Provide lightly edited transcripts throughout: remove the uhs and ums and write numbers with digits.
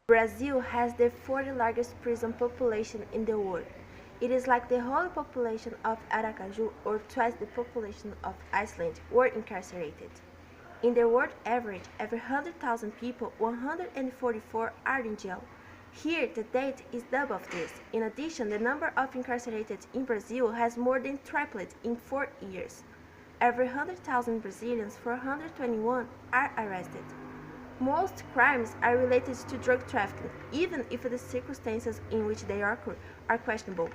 Brazil has the fourth largest prison population in the world. It is like the whole population of Aracaju or twice the population of Iceland were incarcerated. In the world average, every 100,000 people, 144 are in jail. Here, the data is double of this. In addition, the number of incarcerated in Brazil has more than tripled in 4 years. Every 100,000 Brazilians, 421 are arrested. Most crimes are related to drug trafficking, even if the circumstances in which they occur are questionable.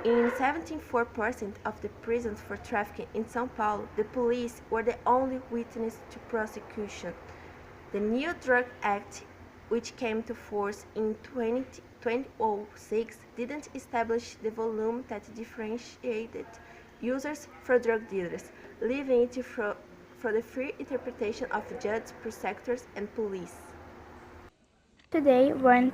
In 74% of the prisons for trafficking in São Paulo, the police were the only witness to prosecution. The new Drug Act, which came to force in 2006, didn't establish the volume that differentiated users from drug dealers, leaving it for the free interpretation of judges, prosecutors, and police. Today, 1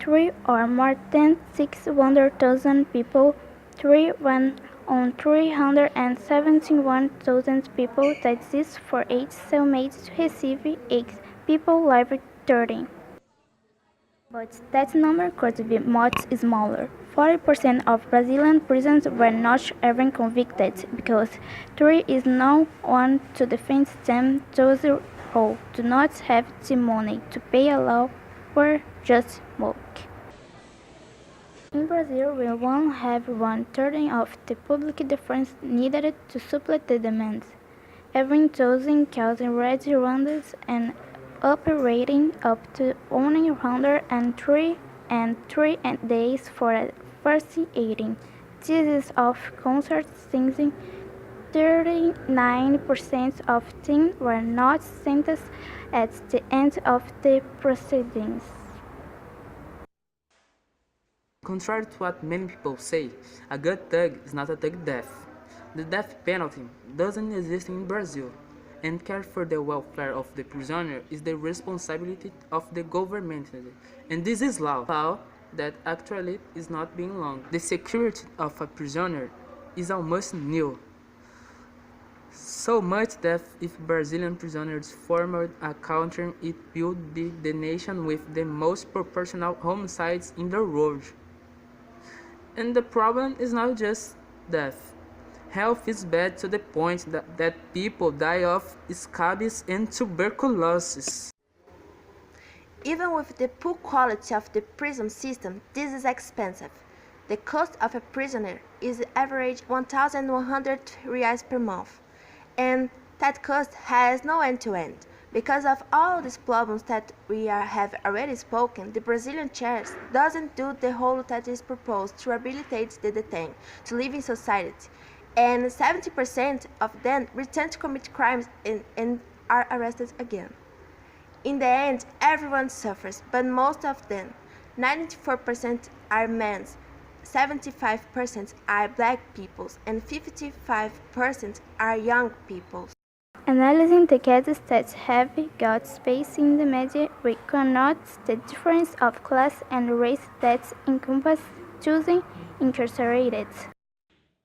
or more than 600,000 people, 1 on 371,000 people that exist for each cellmate receive eggs, people live 13. But that number could be much smaller. 40% of Brazilian prisons were not even convicted because 3 is no one to defend them. Those who do not have the money to pay a law or just smoke. In Brazil, we won't have 1/3 of the public defense needed to supply the demands. Every dozen causing red rondas and operating up to 103 days for a first hearing. This is of concert since 39% of them were not sentenced at the end of the proceedings. Contrary to what many people say, a good thug is not a thug death. The death penalty doesn't exist in Brazil, and care for the welfare of the prisoner is the responsibility of the government, and this is law that actually is not being long. The security of a prisoner is almost nil. So much that if Brazilian prisoners formed a country, it would be the nation with the most proportional homicides in the world. And the problem is not just death. Health is bad to the point that people die of scabies and tuberculosis. Even with the poor quality of the prison system, this is expensive. The cost of a prisoner is average 1,100 reais per month, and that cost has no end to end. Because of all these problems that we have already spoken, the Brazilian church doesn't do the whole that is proposed to rehabilitate the detained to live in society, and 70% of them return to commit crimes and are arrested again. In the end, everyone suffers, but most of them, 94% are men, 75% are black peoples, and 55% are young people. Analyzing the cases that have got space in the media, we can note the difference of class and race that encompass choosing incarcerated.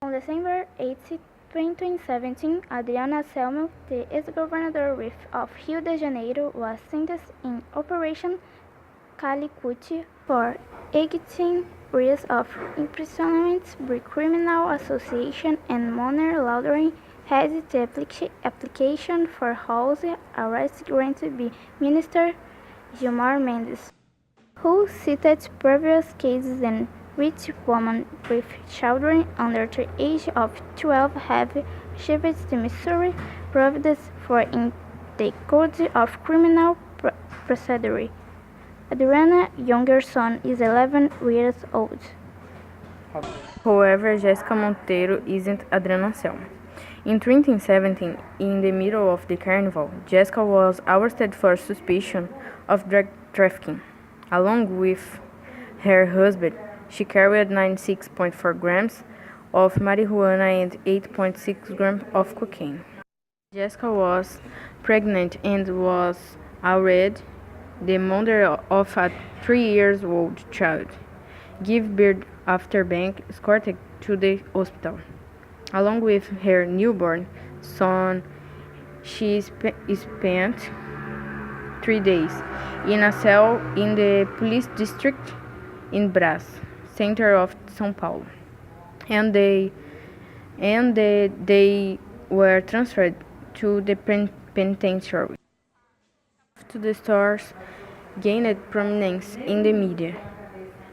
On December 8, 2017, Adriana Selmo, the ex-governor of Rio de Janeiro, was sentenced in Operation Calicut for 18 years of imprisonment by criminal association and money laundering. Had the application for house arrest granted by Minister Gilmar Mendes, who cited previous cases in which women with children under the age of 12 have received the Missouri provisions for in the Code of Criminal Procedure. Adriana's younger son is 11 years old. However, Jessica Monteiro isn't Adriana Selma. In 2017, in the middle of the carnival, Jessica was arrested for suspicion of drug trafficking. Along with her husband, she carried 96.4 grams of marijuana and 8.6 grams of cocaine. Jessica was pregnant and was already the mother of a 3-year-old child. Give birth after being escorted to the hospital. Along with her newborn son, she spent 3 days in a cell in the police district in Brás, center of São Paulo, and they were transferred to the penitentiary. To the stores gained prominence in the media.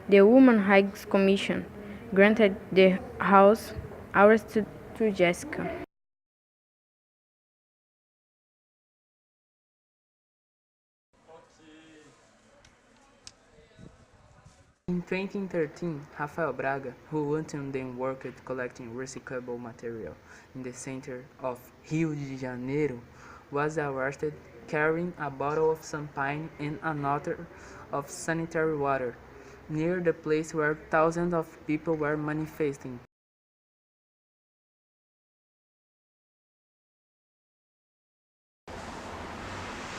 The Women's Rights Commission granted the house arrest to Jessica. In 2013, Rafael Braga, who until then worked collecting recyclable material in the center of Rio de Janeiro, was arrested carrying a bottle of champagne and another of sanitary water near the place where thousands of people were manifesting.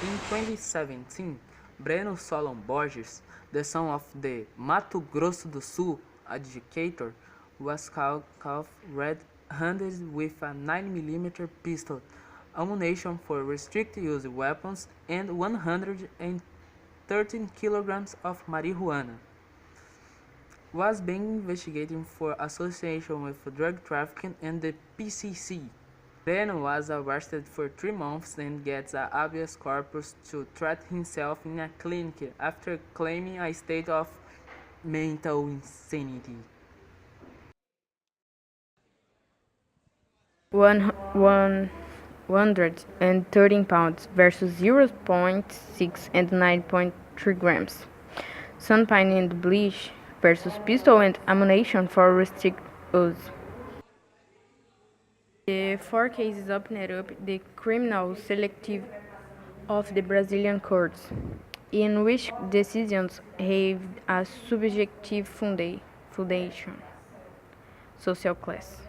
In 2017, Breno Solon Borges, the son of the Mato Grosso do Sul adjudicator, was caught red-handed with a 9mm pistol, ammunition for restricted-use weapons, and 113 kilograms of marijuana. Was being investigated for association with drug trafficking and the PCC. Breno was arrested for 3 months and gets a habeas corpus to treat himself in a clinic after claiming a state of mental insanity. 113 pounds versus 0.6 and 9.3 grams. Champagne and bleach versus pistol and ammunition for restricted use. The 4 cases opened up the criminal selective of the Brazilian courts, in which decisions have a subjective foundation, social class.